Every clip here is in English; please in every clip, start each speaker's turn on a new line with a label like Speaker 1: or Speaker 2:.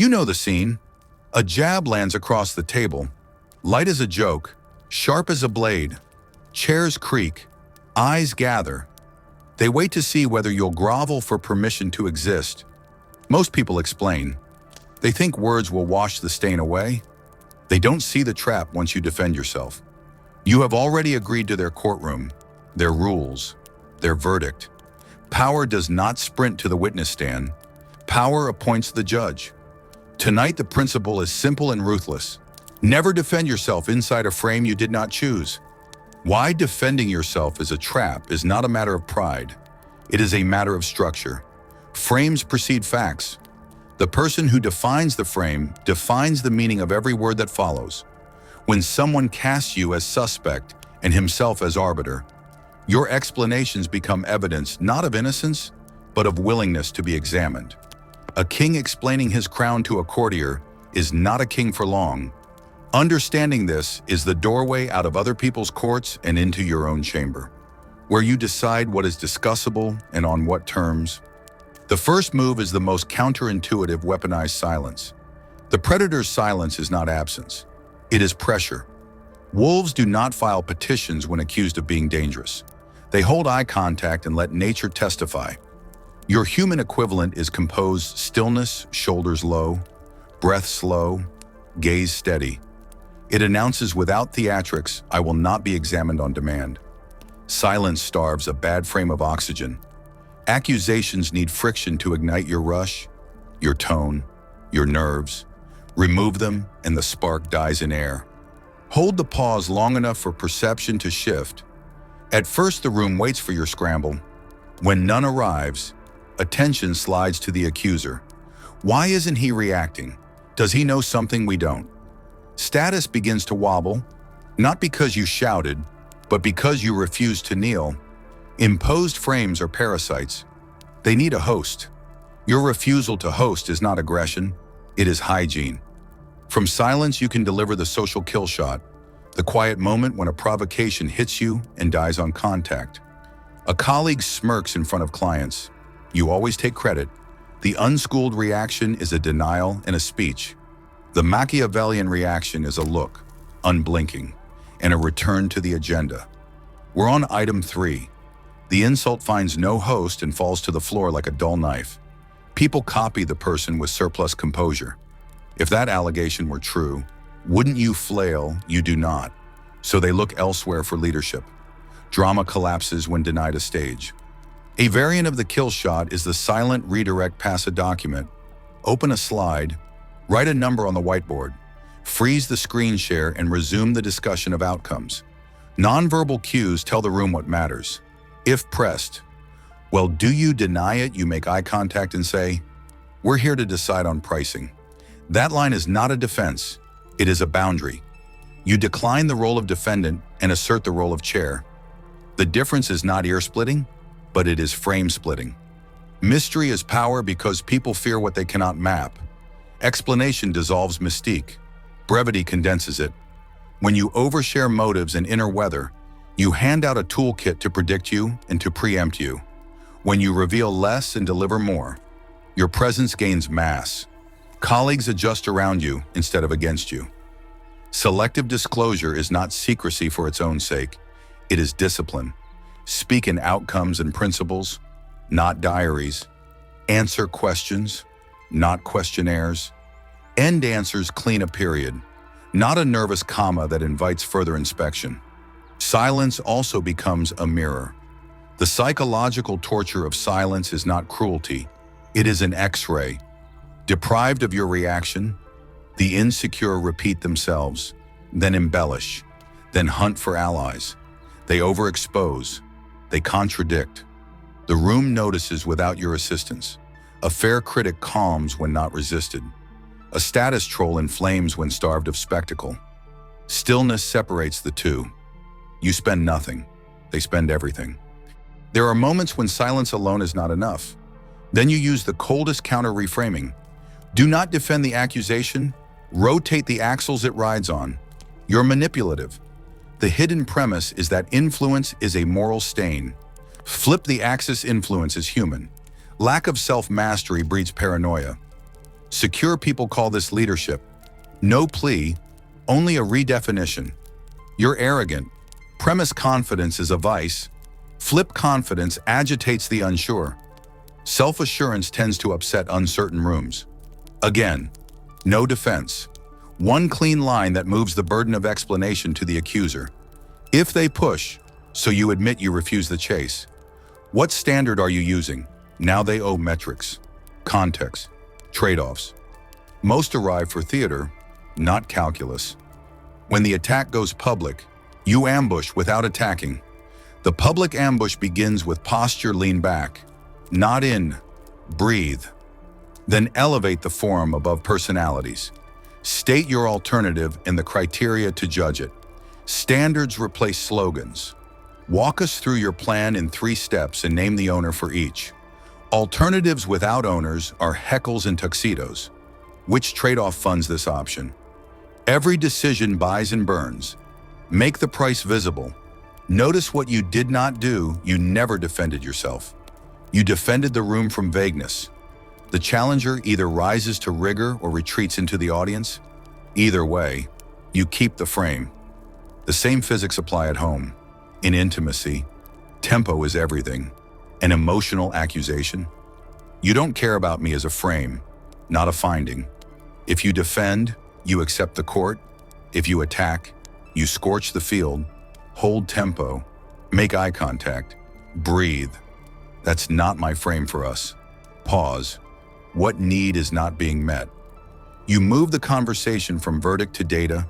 Speaker 1: You know the scene. A jab lands across the table, light as a joke, sharp as a blade. Chairs creak, eyes gather. They wait to see whether you'll grovel for permission to exist. Most people explain. They think words will wash the stain away. They don't see the trap once you defend yourself. You have already agreed to their courtroom, their rules, their verdict. Power does not sprint to the witness stand. Power appoints the judge. Tonight, the principle is simple and ruthless. Never defend yourself inside a frame you did not choose. Why defending yourself is a trap is not a matter of pride. It is a matter of structure. Frames precede facts. The person who defines the frame defines the meaning of every word that follows. When someone casts you as suspect and himself as arbiter, your explanations become evidence not of innocence, but of willingness to be examined. A king explaining his crown to a courtier is not a king for long. Understanding this is the doorway out of other people's courts and into your own chamber, where you decide what is discussable and on what terms. The first move is the most counterintuitive weaponized silence. The predator's silence is not absence. It is pressure. Wolves do not file petitions when accused of being dangerous. They hold eye contact and let nature testify. Your human equivalent is composed stillness, shoulders low, breath slow, gaze steady. It announces without theatrics, I will not be examined on demand. Silence starves a bad frame of oxygen. Accusations need friction to ignite your rush, your tone, your nerves. Remove them and the spark dies in air. Hold the pause long enough for perception to shift. At first, the room waits for your scramble. When none arrives, attention slides to the accuser. Why isn't he reacting? Does he know something we don't? Status begins to wobble, not because you shouted, but because you refused to kneel. Imposed frames are parasites. They need a host. Your refusal to host is not aggression, it is hygiene. From silence, you can deliver the social kill shot, the quiet moment when a provocation hits you and dies on contact. A colleague smirks in front of clients. You always take credit. The unschooled reaction is a denial and a speech. The Machiavellian reaction is a look, unblinking, and a return to the agenda. We're on item 3. The insult finds no host and falls to the floor like a dull knife. People copy the person with surplus composure. If that allegation were true, wouldn't you flail? You do not. So they look elsewhere for leadership. Drama collapses when denied a stage. A variant of the kill shot is the silent redirect pass a document. Open a slide, write a number on the whiteboard, freeze the screen share and resume the discussion of outcomes. Nonverbal cues tell the room what matters. If pressed, well, do you deny it? You make eye contact and say, we're here to decide on pricing. That line is not a defense, it is a boundary. You decline the role of defendant and assert the role of chair. The difference is not ear-splitting, but it is frame-splitting. Mystery is power because people fear what they cannot map. Explanation dissolves mystique. Brevity condenses it. When you overshare motives and inner weather, you hand out a toolkit to predict you and to preempt you. When you reveal less and deliver more, your presence gains mass. Colleagues adjust around you instead of against you. Selective disclosure is not secrecy for its own sake. It is discipline. Speak in outcomes and principles, not diaries. Answer questions, not questionnaires. End answers clean a period, not a nervous comma that invites further inspection. Silence also becomes a mirror. The psychological torture of silence is not cruelty. It is an X-ray. Deprived of your reaction, the insecure repeat themselves, then embellish, then hunt for allies. They overexpose. They contradict. The room notices without your assistance. A fair critic calms when not resisted. A status troll inflames when starved of spectacle. Stillness separates the two. You spend nothing. They spend everything. There are moments when silence alone is not enough. Then you use the coldest counter-reframing. Do not defend the accusation. Rotate the axles it rides on. You're manipulative. The hidden premise is that influence is a moral stain. Flip the axis. Influence is human. Lack of self-mastery breeds paranoia. Secure people call this leadership. No plea, only a redefinition. You're arrogant. Premise confidence is a vice. Flip confidence agitates the unsure. Self-assurance tends to upset uncertain rooms. Again, no defense. One clean line that moves the burden of explanation to the accuser. If they push, so you admit you refuse the chase. What standard are you using? Now they owe metrics, context, trade-offs. Most arrive for theater, not calculus. When the attack goes public, you ambush without attacking. The public ambush begins with posture, lean back. Not in, breathe. Then elevate the forum above personalities. State your alternative and the criteria to judge it. Standards replace slogans. Walk us through your plan in 3 steps and name the owner for each. Alternatives without owners are heckles and tuxedos. Which trade-off funds this option? Every decision buys and burns. Make the price visible. Notice what you did not do. You never defended yourself. You defended the room from vagueness. The challenger either rises to rigor or retreats into the audience. Either way, you keep the frame. The same physics apply at home. In intimacy, tempo is everything. An emotional accusation. You don't care about me as a frame, not a finding. If you defend, you accept the court. If you attack, you scorch the field. Hold tempo. Make eye contact. Breathe. That's not my frame for us. Pause. What need is not being met? You move the conversation from verdict to data.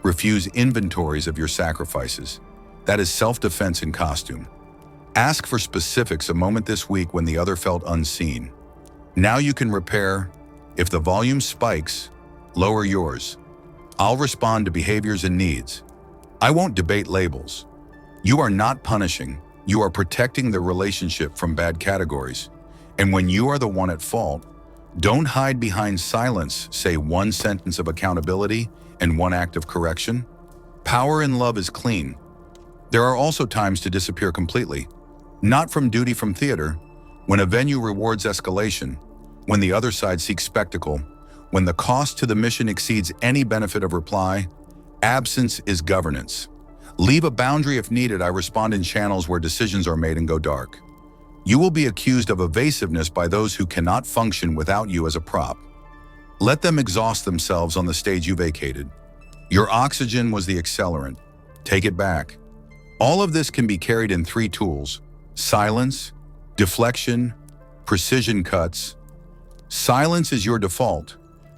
Speaker 1: Refuse inventories of your sacrifices. That is self-defense in costume. Ask for specifics a moment this week when the other felt unseen. Now you can repair. If the volume spikes, lower yours. I'll respond to behaviors and needs. I won't debate labels. You are not punishing. You are protecting the relationship from bad categories. And when you are the one at fault, don't hide behind silence. Say 1 sentence of accountability and 1 act of correction. Power in love is clean. There are also times to disappear completely. Not from duty, from theater. When a venue rewards escalation. When the other side seeks spectacle. When the cost to the mission exceeds any benefit of reply. Absence is governance. Leave a boundary if needed. I respond in channels where decisions are made and go dark. You will be accused of evasiveness by those who cannot function without you as a prop. Let them exhaust themselves on the stage you vacated. Your oxygen was the accelerant. Take it back. All of this can be carried in 3 tools: silence, deflection, precision cuts. Silence is your default.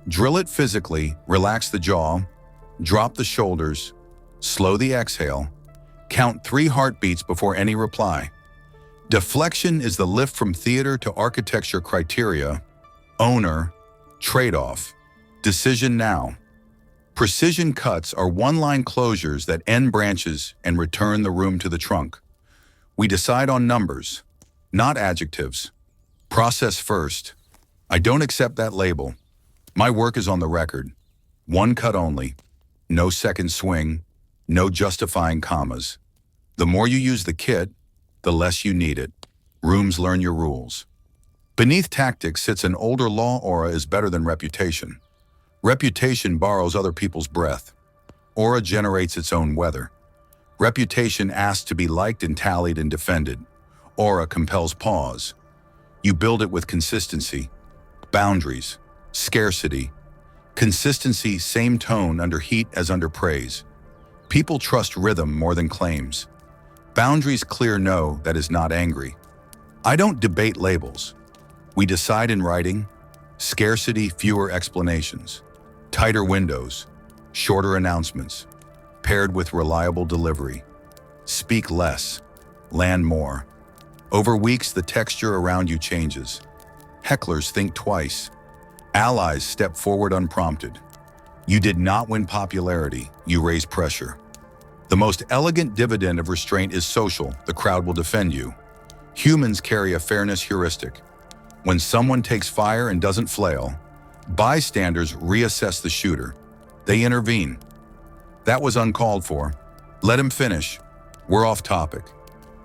Speaker 1: Drill it physically, relax the jaw, drop the shoulders, slow the exhale, count 3 heartbeats before any reply. Deflection is the lift from theater to architecture criteria, owner, trade-off, decision now. Precision cuts are 1-line closures that end branches and return the room to the trunk. We decide on numbers, not adjectives. Process first. I don't accept that label. My work is on the record. 1 cut only. No second swing. No justifying commas. The more you use the kit, the less you need it. Rooms learn your rules. Beneath tactics sits an older law: aura is better than reputation. Reputation borrows other people's breath. Aura generates its own weather. Reputation asks to be liked and tallied and defended. Aura compels pause. You build it with consistency, boundaries, scarcity. Consistency, same tone under heat as under praise. People trust rhythm more than claims. Boundaries, clear no that is not angry. I don't debate labels. We decide in writing. Scarcity, fewer explanations. Tighter windows, shorter announcements, paired with reliable delivery. Speak less, land more. Over weeks, the texture around you changes. Hecklers think twice. Allies step forward unprompted. You did not win popularity, you raise pressure. The most elegant dividend of restraint is social. The crowd will defend you. Humans carry a fairness heuristic. When someone takes fire and doesn't flail, bystanders reassess the shooter. They intervene. That was uncalled for. Let him finish. We're off topic.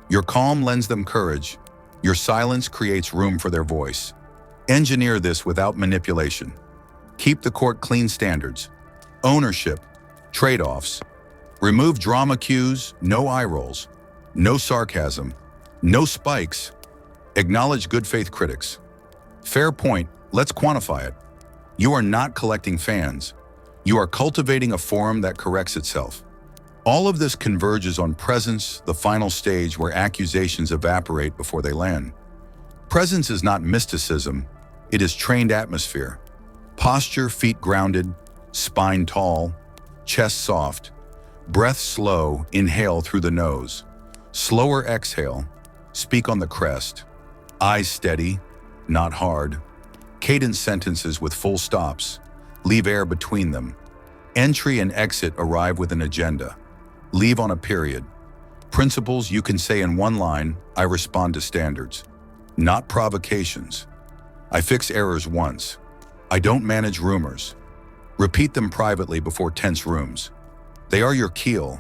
Speaker 1: Your calm lends them courage. Your silence creates room for their voice. Engineer this without manipulation. Keep the court clean standards. Ownership. Trade-offs. Remove drama cues, no eye rolls. No sarcasm. No spikes. Acknowledge good faith critics. Fair point, let's quantify it. You are not collecting fans. You are cultivating a forum that corrects itself. All of this converges on presence, the final stage where accusations evaporate before they land. Presence is not mysticism, it is trained atmosphere. Posture, feet grounded, spine tall, chest soft, breath slow, inhale through the nose. Slower exhale, speak on the crest. Eyes steady, not hard. Cadence sentences with full stops. Leave air between them. Entry and exit arrive with an agenda. Leave on a period. Principles you can say in one line, I respond to standards. Not provocations. I fix errors once. I don't manage rumors. Repeat them privately before tense rooms. They are your keel.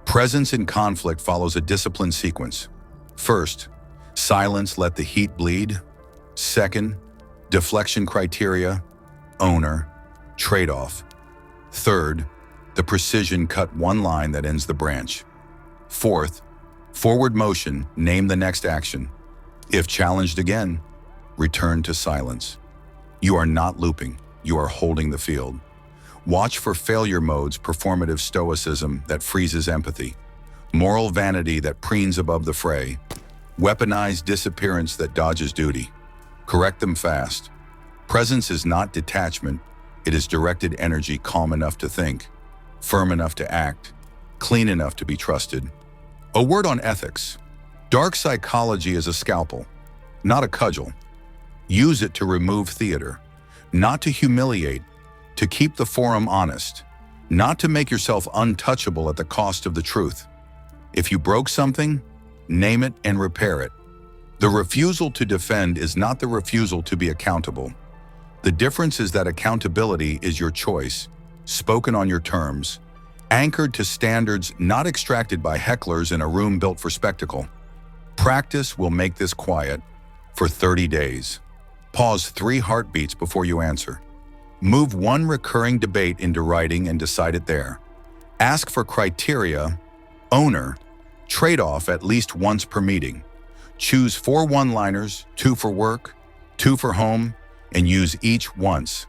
Speaker 1: Presence in conflict follows a disciplined sequence. First, silence, let the heat bleed. Second, deflection criteria, owner, trade-off. Third, the precision, cut one line that ends the branch. Fourth, forward motion, name the next action. If challenged again, return to silence. You are not looping, you are holding the field. Watch for failure modes, performative stoicism that freezes empathy, moral vanity that preens above the fray, weaponized disappearance that dodges duty. Correct them fast. Presence is not detachment, it is directed energy, calm enough to think, firm enough to act, clean enough to be trusted. A word on ethics. Dark psychology is a scalpel, not a cudgel. Use it to remove theater, not to humiliate, to keep the forum honest, not to make yourself untouchable at the cost of the truth. If you broke something, name it and repair it. The refusal to defend is not the refusal to be accountable. The difference is that accountability is your choice, spoken on your terms, anchored to standards not extracted by hecklers in a room built for spectacle. Practice will make this quiet for 30 days. Pause 3 heartbeats before you answer. Move one recurring debate into writing and decide it there. Ask for criteria, owner, trade-off at least once per meeting. Choose 4 one-liners, 2 for work, 2 for home, and use each once.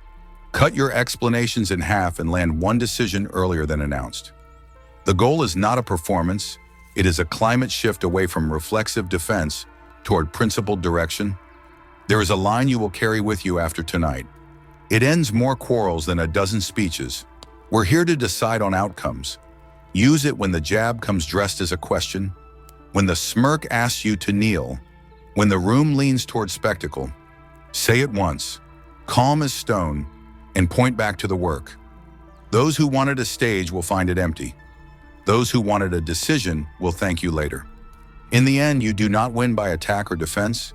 Speaker 1: Cut your explanations in half and land one decision earlier than announced. The goal is not a performance, it is a climate shift away from reflexive defense toward principled direction. There is a line you will carry with you after tonight. It ends more quarrels than a dozen speeches. We're here to decide on outcomes. Use it when the jab comes dressed as a question, when the smirk asks you to kneel, when the room leans toward spectacle. Say it once, calm as stone, and point back to the work. Those who wanted a stage will find it empty. Those who wanted a decision will thank you later. In the end, you do not win by attack or defense.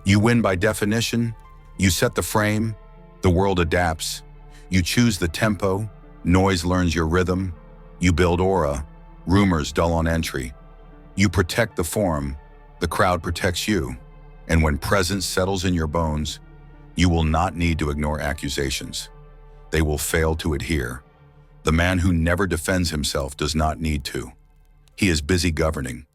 Speaker 1: You win by definition. You set the frame. The world adapts. You choose the tempo. Noise learns your rhythm. You build aura. Rumors dull on entry. You protect the forum. The crowd protects you. And when presence settles in your bones, you will not need to ignore accusations. They will fail to adhere. The man who never defends himself does not need to. He is busy governing.